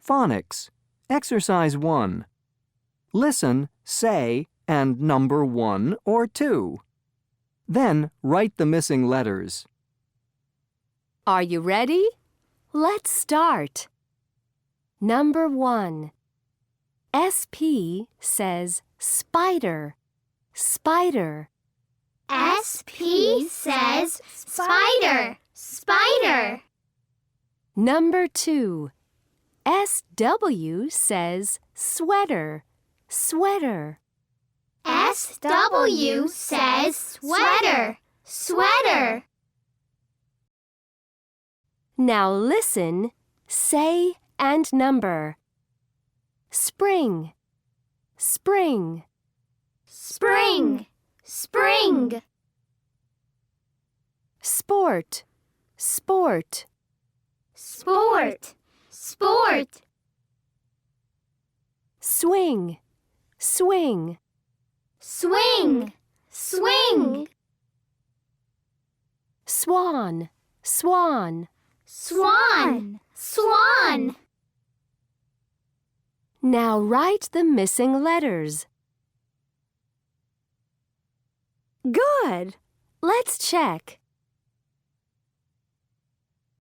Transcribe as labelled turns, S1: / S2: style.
S1: Phonics. Exercise 1. Listen, say, and number 1 or 2. Then write the missing letters.
S2: Are you ready? Let's start. Number 1. SP says spider, spider.
S3: SP says spider, spider.
S2: Number 2. SW says sweater, sweater.
S3: SW says sweater, sweater.
S2: Now listen, say and number. Spring, spring.
S3: Spring, spring.
S2: Sport, sport.
S3: Sport, sport.
S2: Swing, swing.
S3: Swing, swing.
S2: Swan, swan.
S3: Swan, swan.
S2: Now write the missing letters. Good! Let's check.